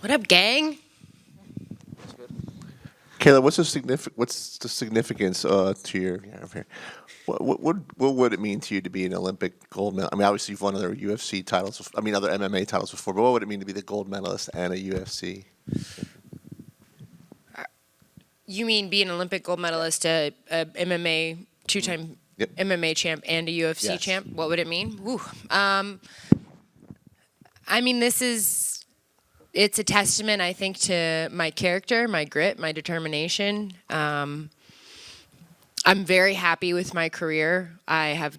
What up, gang? Kayla, what's the significance to your what would it mean to you to be an Olympic gold medal? I mean, obviously you've won other UFC titles. I mean, other MMA titles before. But what would it mean to be the gold medalist and a UFC? You mean be an Olympic gold medalist, a MMA two-time Yep. MMA champ, and a UFC Yes. champ? What would it mean? Woo. I mean, it's a testament, I think, to my character, my grit, my determination. I'm very happy with my career. I have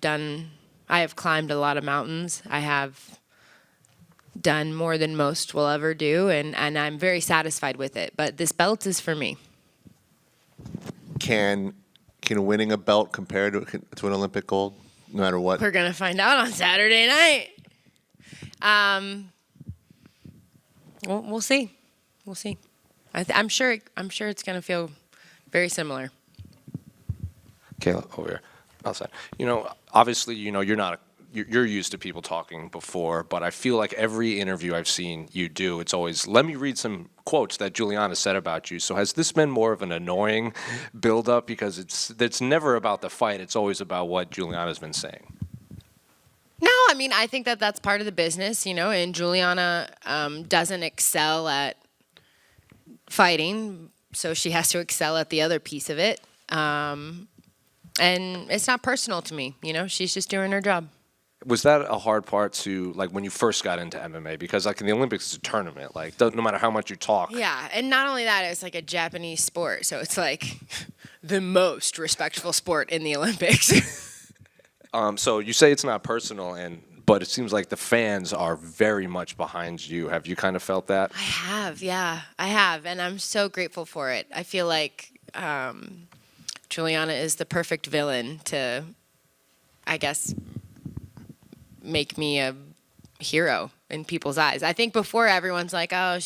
climbed a lot of mountains. I have done more than most will ever do, and I'm very satisfied with it. But this belt is for me. Can winning a belt compare to an Olympic gold, no matter what? We're gonna find out on Saturday night. We'll see. We'll see. I'm sure it's gonna feel very similar. Kayla, over here, outside. Obviously, you're used to people talking before, but I feel like every interview I've seen you do, it's always, let me read some quotes that Julianna said about you. So has this been more of an annoying build-up? Because it's never about the fight. It's always about what Julianna's been saying. No, I mean, I think that's part of the business, and Julianna doesn't excel at fighting, so she has to excel at the other piece of it. And it's not personal to me, she's just doing her job. Was that a hard part to, like, when you first got into MMA? Because, like, in the Olympics, it's a tournament. Like, no matter how much you talk. Yeah, and not only that, it's like a Japanese sport, so it's like the most respectful sport in the Olympics. So you say it's not personal, but it seems like the fans are very much behind you. Have you kind of felt that? I have, yeah. I have, and I'm so grateful for it. I feel like Julianna is the perfect villain to, I guess, make me a hero in people's eyes. I think before everyone's like, oh,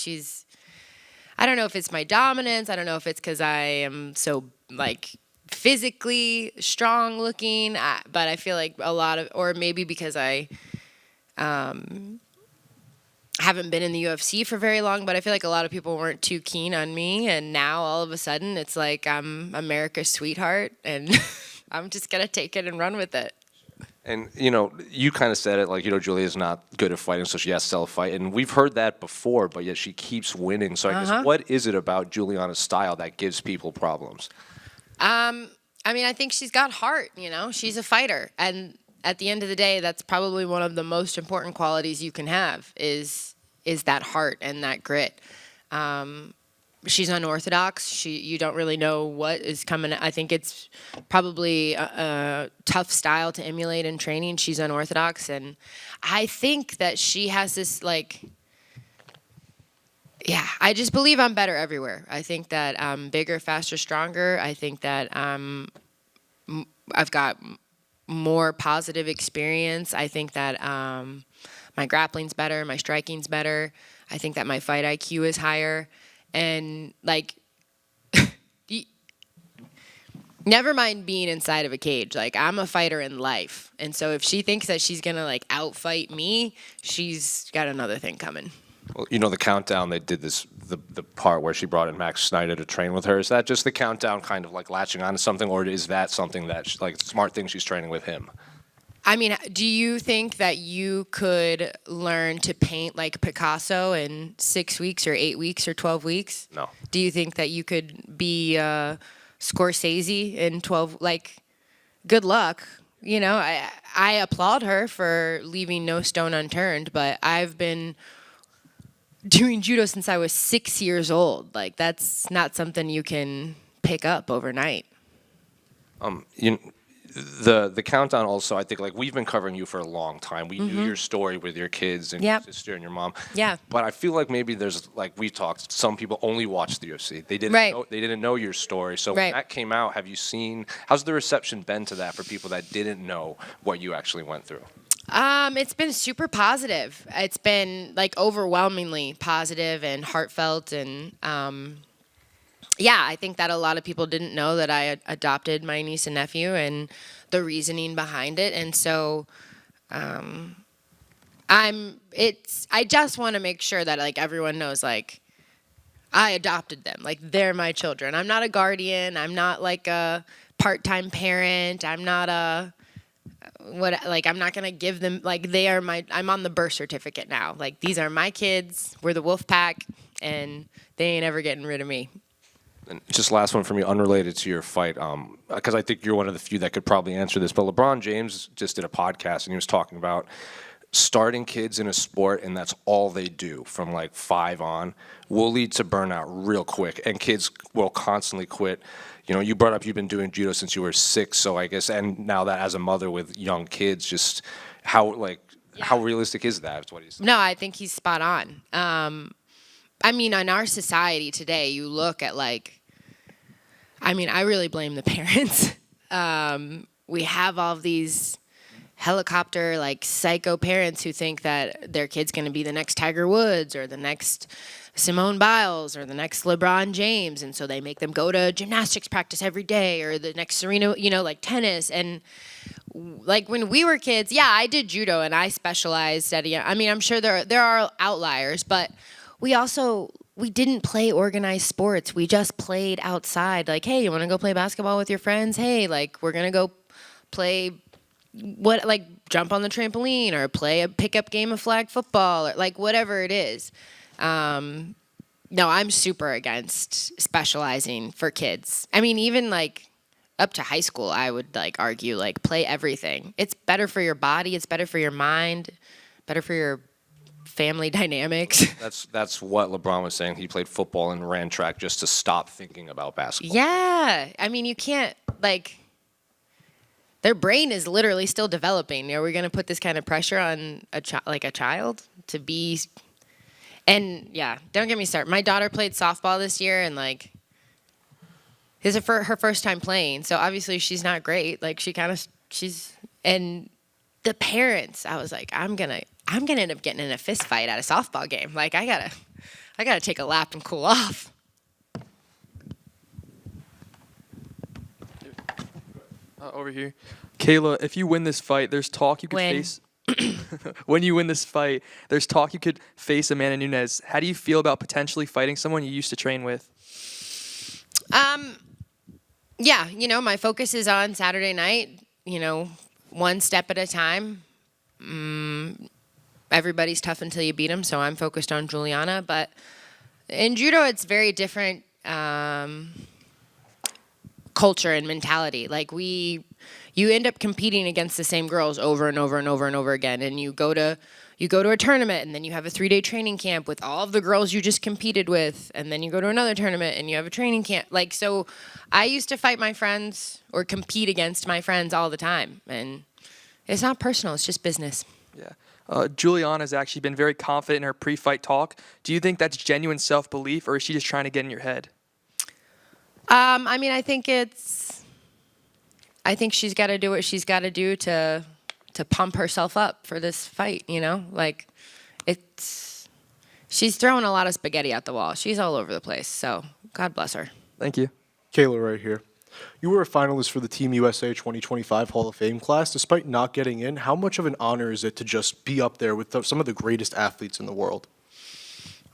I don't know if it's my dominance. I don't know if it's because I am so, like, physically strong looking, but I feel like or maybe because I haven't been in the UFC for very long, but I feel like a lot of people weren't too keen on me, and now all of a sudden it's like I'm America's sweetheart, and I'm just gonna take it and run with it. And, you kind of said it, like, Julia's not good at fighting, so she has to sell a fight. And we've heard that before, but yet she keeps winning. So I guess, what is it about Julianna's style that gives people problems? I mean, I think she's got heart, She's a fighter. And at the end of the day, that's probably one of the most important qualities you can have is that heart and that grit. She's unorthodox. You don't really know what is coming. I think it's probably a tough style to emulate in training. She's unorthodox. And I think that she has this, like, yeah, I just believe I'm better everywhere. I think that I'm bigger, faster, stronger. I think that I've got more positive experience. I think that my grappling's better, my striking's better. I think that my fight IQ is higher. And, like, never mind being inside of a cage. Like, I'm a fighter in life. And so if she thinks that she's going to, like, outfight me, she's got another thing coming. Well, the countdown, they did this, the part where she brought in Max Snyder to train with her. Is that just the countdown kind of like latching on to something, or is that something that, like, smart thing she's training with him? I mean, do you think that you could learn to paint like Picasso in 6 weeks or 8 weeks or 12 weeks? No. Do you think that you could be Scorsese in 12? Like, good luck. I applaud her for leaving no stone unturned, but I've been doing judo since I was 6 years old. Like, that's not something you can pick up overnight. The countdown also, I think, like, we've been covering you for a long time. We knew your story with your kids and your sister and your mom. Yeah. But I feel like maybe there's, like, we talked, some people only watched the UFC. They didn't know your story. So when that came out, how's the reception been to that for people that didn't know what you actually went through? It's been super positive. It's been, like, overwhelmingly positive and heartfelt, and yeah, I think that a lot of people didn't know that I adopted my niece and nephew and the reasoning behind it. And so I just want to make sure that, like, everyone knows, like, I adopted them. Like, they're my children. I'm not a guardian. I'm not like a part-time parent. I'm not I'm not going to give them, like, I'm on the birth certificate now. Like, these are my kids. We're the wolf pack, and they ain't ever getting rid of me. And just last one for me, unrelated to your fight, because I think you're one of the few that could probably answer this. But LeBron James just did a podcast, and he was talking about starting kids in a sport, and that's all they do from like 5 on, will lead to burnout real quick, and kids will constantly quit. You know, you brought up you've been doing judo since you were 6, so I guess, and now that as a mother with young kids, just how realistic is that? Is what he's saying. No, I think he's spot on. I mean, in our society today, you look at I really blame the parents. We have all these helicopter, like, psycho parents who think that their kid's going to be the next Tiger Woods or the next Simone Biles or the next LeBron James. And so they make them go to gymnastics practice every day, or the next Serena, like tennis. And like when we were kids, yeah, I did judo and I specialized at I'm sure there are outliers, but we didn't play organized sports. We just played outside. Like, hey, you want to go play basketball with your friends? Hey, like, we're going to go play jump on the trampoline or play a pickup game of flag football or like whatever it is. No, I'm super against specializing for kids. I mean, even like up to high school, I would like argue like play everything. It's better for your body. It's better for your mind, better for your family dynamics. That's what LeBron was saying. He played football and ran track just to stop thinking about basketball. Yeah. I mean, you can't their brain is literally still developing. Are we going to put this kind of pressure on a child to be? And yeah, don't get me started. My daughter played softball this year, and like, this is her first time playing. So obviously she's not great. Like and the parents, I was like, I'm gonna end up getting in a fist fight at a softball game. Like, I gotta take a lap and cool off. Over here. Kayla, if you win this fight, there's talk you could face. When you win this fight, there's talk you could face Amanda Nunes. How do you feel about potentially fighting someone you used to train with? Yeah, my focus is on Saturday night, one step at a time. Everybody's tough until you beat them, so I'm focused on Julianna. But in judo, it's very different culture and mentality. Like, you end up competing against the same girls over and over and over and over again, and you go to a tournament, and then you have a 3-day training camp with all of the girls you just competed with, and then you go to another tournament and you have a training camp. Like, so I used to fight my friends or compete against my friends all the time, and it's not personal, it's just business. Yeah. Julianna's actually been very confident in her pre-fight talk. Do you think that's genuine self-belief, or is she just trying to get in your head? I think she's got to do what she's got to do to pump herself up for this fight, Like, she's throwing a lot of spaghetti at the wall. She's all over the place, so God bless her. Thank you. Kayla right here. You were a finalist for the Team USA 2025 Hall of Fame class. Despite not getting in, how much of an honor is it to just be up there with some of the greatest athletes in the world?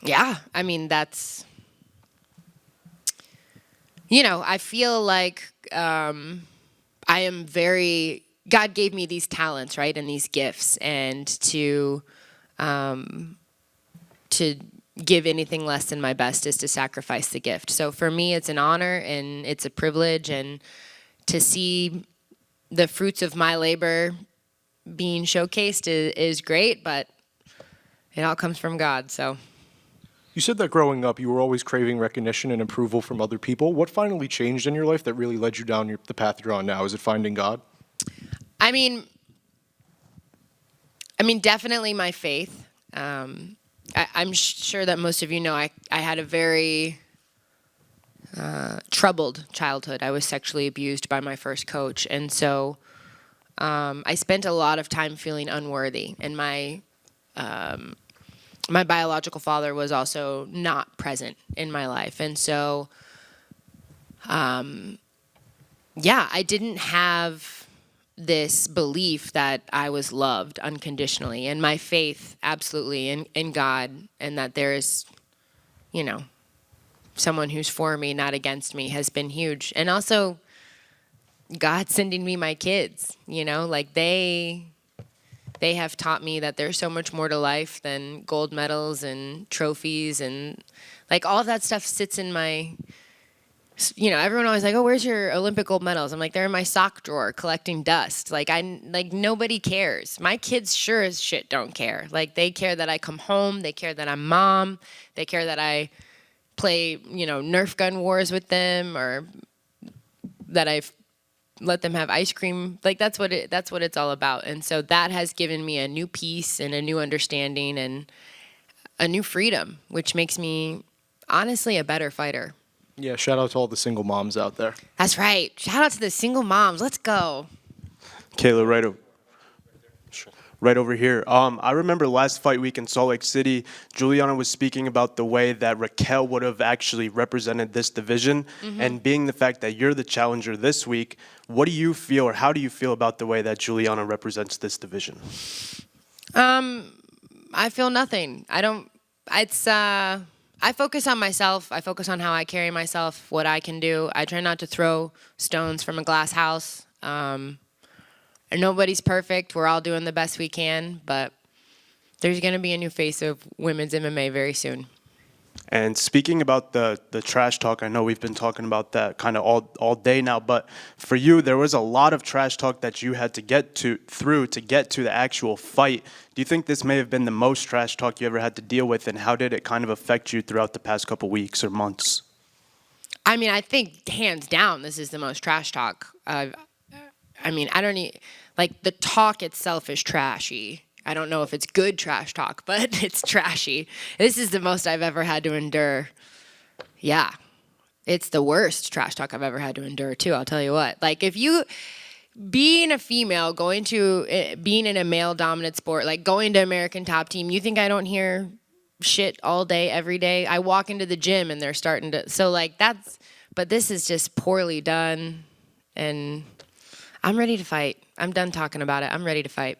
Yeah, I mean, that's... I feel like I am very... God gave me these talents, right, and these gifts, and to give anything less than my best is to sacrifice the gift. So for me, it's an honor and it's a privilege, and to see the fruits of my labor being showcased is great, but it all comes from God, so... You said that growing up, you were always craving recognition and approval from other people. What finally changed in your life that really led you down the path you're on now? Is it finding God? I mean, definitely my faith. I'm sure that most of you know I had a very troubled childhood. I was sexually abused by my first coach, and so I spent a lot of time feeling unworthy, and my biological father was also not present in my life. And so, I didn't have this belief that I was loved unconditionally, and my faith absolutely in God, and that there is, someone who's for me, not against me, has been huge. And also, God sending me my kids, like they have taught me that there's so much more to life than gold medals and trophies, and like all of that stuff sits in my, everyone always like, oh, where's your Olympic gold medals? I'm like, they're in my sock drawer collecting dust. Like nobody cares. My kids sure as shit don't care. Like they care that I come home. They care that I'm mom. They care that I play, Nerf gun wars with them, or that I've let them have ice cream. Like that's what it's all about. And so that has given me a new peace and a new understanding and a new freedom, which makes me honestly a better fighter. Yeah, shout out to all the single moms out there. That's right. Shout out to the single moms. Let's go. Kayla, right over here. I remember last fight week in Salt Lake City, Julianna was speaking about the way that Raquel would have actually represented this division. And being the fact that you're the challenger this week, what do you feel, or how do you feel about the way that Julianna represents this division? I feel nothing. I focus on myself. I focus on how I carry myself, what I can do. I try not to throw stones from a glass house. Nobody's perfect. We're all doing the best we can, but there's going to be a new face of women's MMA very soon. And speaking about the trash talk, I know we've been talking about that kind of all day now, but for you, there was a lot of trash talk that you had to get through to get to the actual fight. Do you think this may have been the most trash talk you ever had to deal with, and how did it kind of affect you throughout the past couple weeks or months? I mean, I think hands down, this is the most trash talk. I don't like the talk itself is trashy. I don't know if it's good trash talk, but it's trashy. This is the most I've ever had to endure. Yeah. It's the worst trash talk I've ever had to endure, too. I'll tell you what. Like, being a female, being in a male-dominant sport, like going to American Top Team, you think I don't hear shit all day, every day? I walk into the gym and they're starting to, but this is just poorly done, and I'm ready to fight. I'm done talking about it. I'm ready to fight.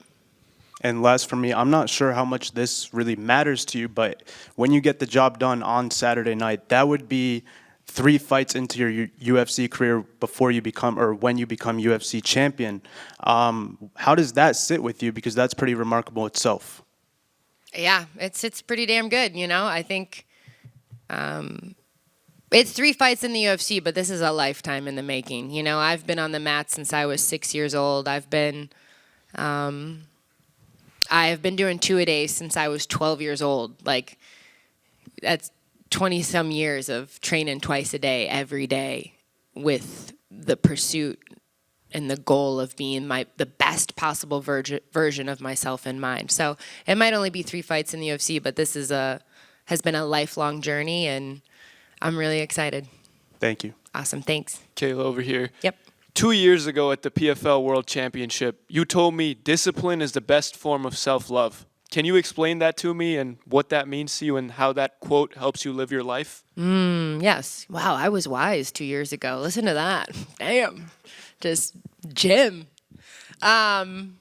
And last for me, I'm not sure how much this really matters to you, but when you get the job done on Saturday night, that would be 3 fights into your UFC career before you become, or when you become UFC champion. How does that sit with you? Because that's pretty remarkable itself. Yeah, it's pretty damn good, I think it's 3 fights in the UFC, but this is a lifetime in the making. I've been on the mat since I was 6 years old. I have been doing 2-a-days since I was 12 years old. Like, that's 20-some years of training twice a day, every day, with the pursuit and the goal of being the best possible version of myself in mind. So it might only be 3 fights in the UFC, but this has been a lifelong journey, and I'm really excited. Thank you. Awesome. Thanks. Kayla over here. Yep. 2 years ago at the PFL World Championship, you told me discipline is the best form of self-love. Can you explain that to me and what that means to you and how that quote helps you live your life? Yes. Wow, I was wise 2 years ago. Listen to that. Damn. Just gym. Yeah,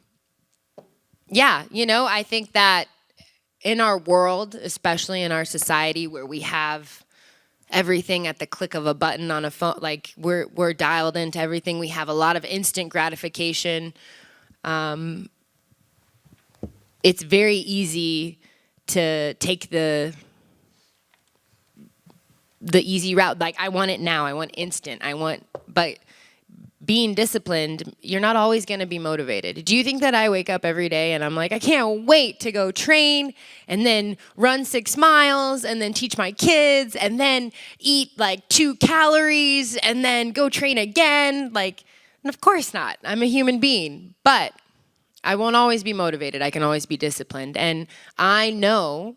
I think that in our world, especially in our society where we have everything at the click of a button on a phone, like we're dialed into everything. We have a lot of instant gratification. It's very easy to take the easy route. Like, I want it now. I want instant. But being disciplined, you're not always going to be motivated. Do you think that I wake up every day and I'm like, I can't wait to go train and then run 6 miles and then teach my kids and then eat like 2 calories and then go train again? Like, of course not. I'm a human being, but I won't always be motivated. I can always be disciplined. And I know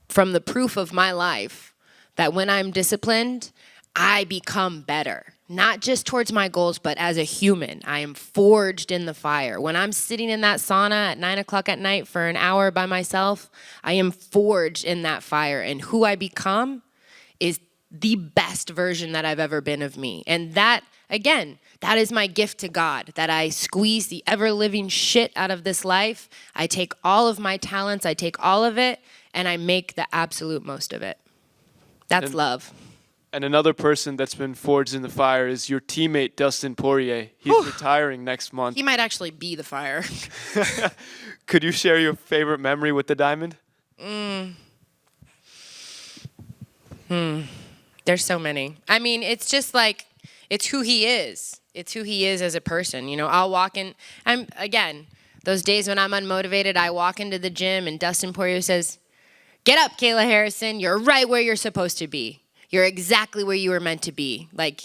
from the proof of my life that when I'm disciplined, I become better. Not just towards my goals, but as a human. I am forged in the fire. When I'm sitting in that sauna at 9 o'clock at night for an hour by myself, I am forged in that fire. And who I become is the best version that I've ever been of me. And that, again, that is my gift to God, that I squeeze the ever-living shit out of this life. I take all of my talents, I take all of it, and I make the absolute most of it. That's love. And another person that's been forged in the fire is your teammate, Dustin Poirier. He's retiring next month. He might actually be the fire. Could you share your favorite memory with the Diamond? There's so many. I mean, it's just like, it's who he is. It's who he is as a person. You know, I'll walk in, those days when I'm unmotivated, I walk into the gym and Dustin Poirier says, "Get up, Kayla Harrison. You're right where you're supposed to be. You're exactly where you were meant to be. Like,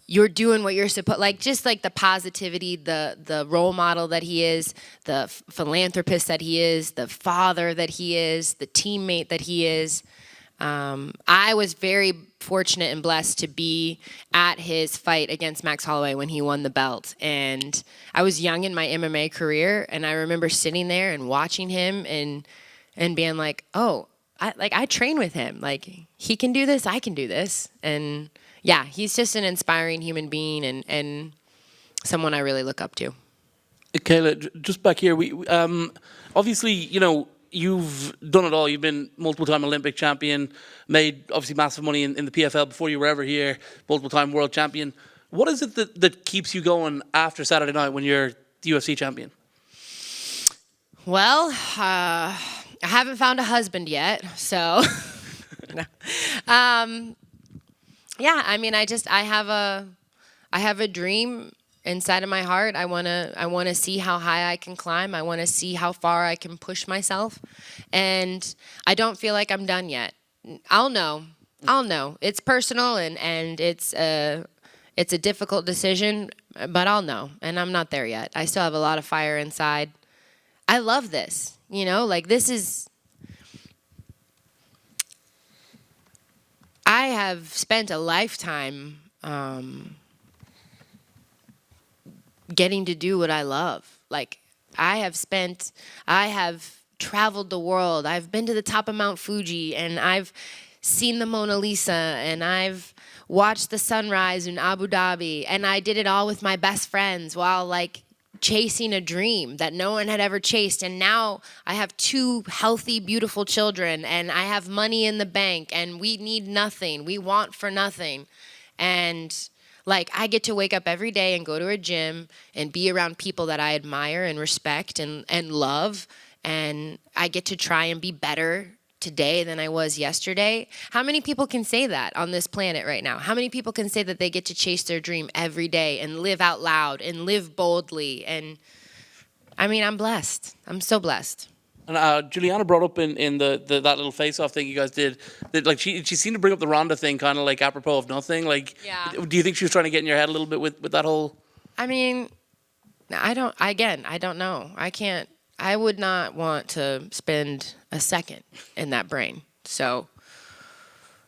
you're doing what you're supposed, like, just like the positivity, the role model that he is, the philanthropist that he is, the father that he is, the teammate that he is. I was very fortunate and blessed to be at his fight against Max Holloway when he won the belt. And I was young in my MMA career, and I remember sitting there and watching him and being like, oh, I train with him. Like, he can do this, I can do this. And yeah, he's just an inspiring human being and someone I really look up to. Kayla, just back here, we obviously, you know, you've done it all. You've been multiple-time Olympic champion, made obviously massive money in the PFL before you were ever here, multiple-time world champion. What is it that keeps you going after Saturday night when you're the UFC champion? Well, I haven't found a husband yet, so no. Yeah, I mean, I have a dream inside of my heart. I wanna see how high I can climb. I wanna see how far I can push myself, and I don't feel like I'm done yet. I'll know. It's personal and it's a difficult decision, but I'll know, and I'm not there yet. I still have a lot of fire inside. I love this, you know, like I have spent a lifetime getting to do what I love. Like, I have traveled the world. I've been to the top of Mount Fuji, and I've seen the Mona Lisa, and I've watched the sunrise in Abu Dhabi, and I did it all with my best friends while, like, chasing a dream that no one had ever chased. And now I have 2 healthy, beautiful children, and I have money in the bank, and we need nothing. We want for nothing. And like, I get to wake up every day and go to a gym and be around people that I admire and respect and love. And I get to try and be better today than I was yesterday. How many people can say that on this planet right now? How many people can say that they get to chase their dream every day and live out loud and live boldly? And I mean, I'm blessed. I'm so blessed. And Julianna brought up in that little face-off thing you guys did, that like she seemed to bring up the Ronda thing kind of like apropos of nothing. Like, yeah. Do you think she was trying to get in your head a little bit with that whole? I mean, I don't know. I would not want to spend a second in that brain. So,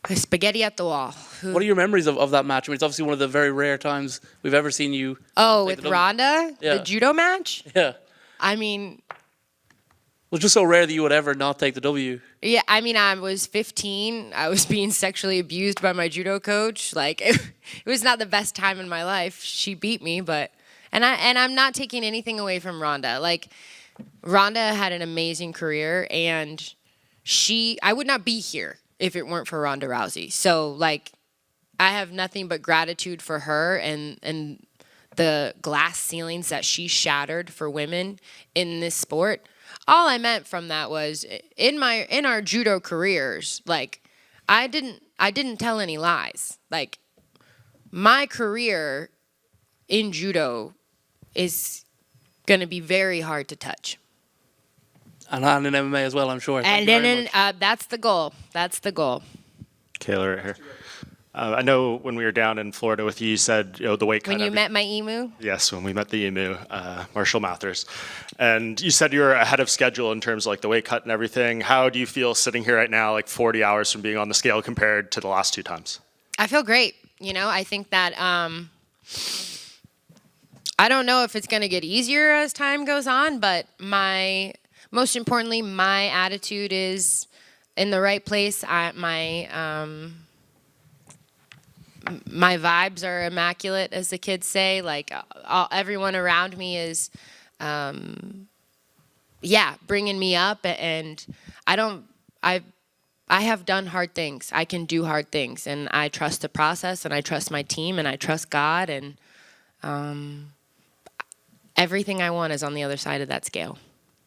spaghetti at the wall. What are your memories of that match? I mean, it's obviously one of the very rare times we've ever seen you. Oh, with Ronda? Yeah. The judo match? Yeah. I mean, it was just so rare that you would ever not take the W. yeah, I mean, I was 15. I was being sexually abused by my judo coach. Like, it was not the best time in my life. She beat me, but and I'm not taking anything away from Ronda. Like, Ronda had an amazing career, and I would not be here if it weren't for Ronda Rousey. So, like, I have nothing but gratitude for her and the glass ceilings that she shattered for women in this sport. All I meant from that was in our judo careers, like, I didn't tell any lies. Like, my career in judo is going to be very hard to touch. And in MMA as well, I'm sure. And then that's the goal. That's the goal. Kayla, right here. I know when we were down in Florida with you, you said, you know, the weight cut. When you met my emu? Yes, when we met the emu, Marshall Mathers. And you said you were ahead of schedule in terms of like the weight cut and everything. How do you feel sitting here right now, like 40 hours from being on the scale compared to the last 2 times? I feel great. You know, I think that I don't know if it's going to get easier as time goes on, but most importantly, my attitude is in the right place. My vibes are immaculate, as the kids say. Like, everyone around me is, bringing me up. And I I have done hard things. I can do hard things, and I trust the process, and I trust my team, and I trust God, and everything I want is on the other side of that scale.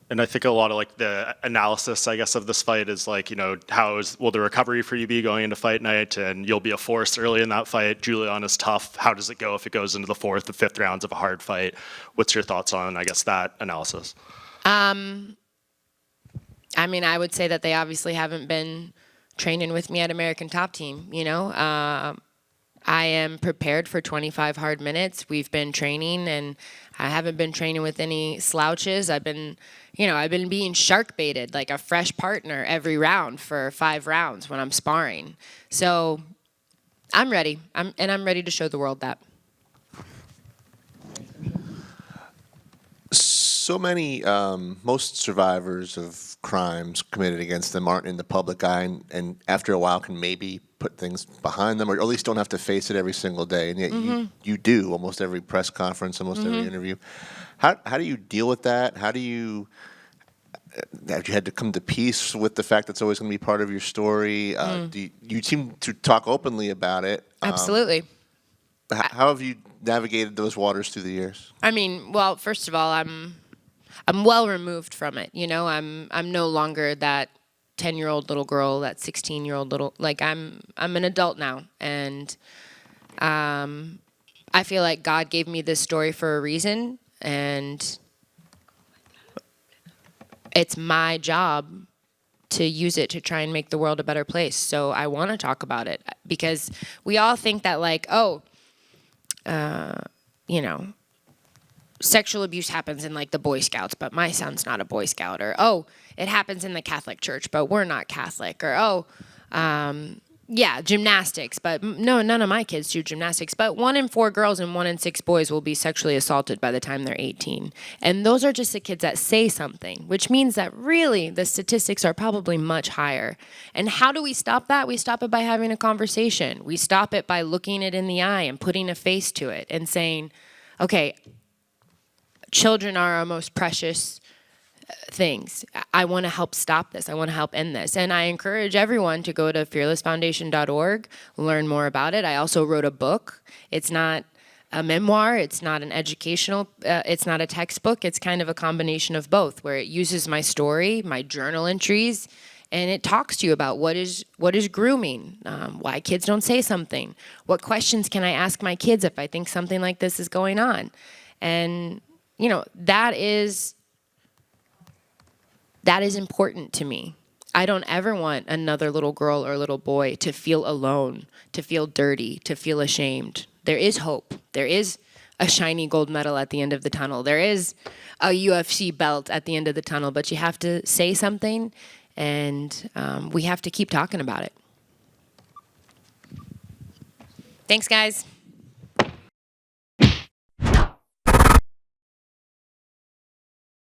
And I think a lot of like the analysis, I guess, of this fight is like, will the recovery for you be going into fight night, and you'll be a force early in that fight. Julianna's tough. How does it go if it goes into the 4th and 5th rounds of a hard fight? What's your thoughts on, I guess, that analysis? I mean, I would say that they obviously haven't been training with me at American Top Team, I am prepared for 25 hard minutes. We've been training, and I haven't been training with any slouches. I've been being shark baited like a fresh partner every round for 5 rounds when I'm sparring. So I'm ready. I'm ready to show the world that. So many, most survivors of crimes committed against them aren't in the public eye, and after a while can maybe put things behind them, or at least don't have to face it every single day. And yet you do almost every press conference, almost every interview. How do you deal with that? Have you had to come to peace with the fact that's always going to be part of your story? You seem to talk openly about it. Absolutely. How have you navigated those waters through the years? I mean, well, first of all, I'm well removed from it. I'm no longer that 10-year-old little girl, that 16-year-old little, like I'm an adult now, and I feel like God gave me this story for a reason, and it's my job to use it to try and make the world a better place. So I want to talk about it, because we all think that sexual abuse happens in like the Boy Scouts, but my son's not a Boy Scout, or it happens in the Catholic Church, but we're not Catholic, or gymnastics, but no, none of my kids do gymnastics. But 1 in 4 girls and 1 in 6 boys will be sexually assaulted by the time they're 18, and those are just the kids that say something, which means that really the statistics are probably much higher. And how do we stop that? We stop it by having a conversation. We stop it by looking it in the eye and putting a face to it and saying, okay, children are our most precious things. I want to help stop this. I want to help end this. And I encourage everyone to go to fearlessfoundation.org, learn more about it. I also wrote a book. It's not a memoir. It's not an educational, it's not a textbook. It's kind of a combination of both, where it uses my story, my journal entries, and it talks to you about what is grooming, why kids don't say something, what questions can I ask my kids if I think something like this is going on. And that is important to me. I don't ever want another little girl or little boy to feel alone, to feel dirty, to feel ashamed. There is hope. There is a shiny gold medal at the end of the tunnel. There is a UFC belt at the end of the tunnel, but you have to say something, and we have to keep talking about it. Thanks, guys.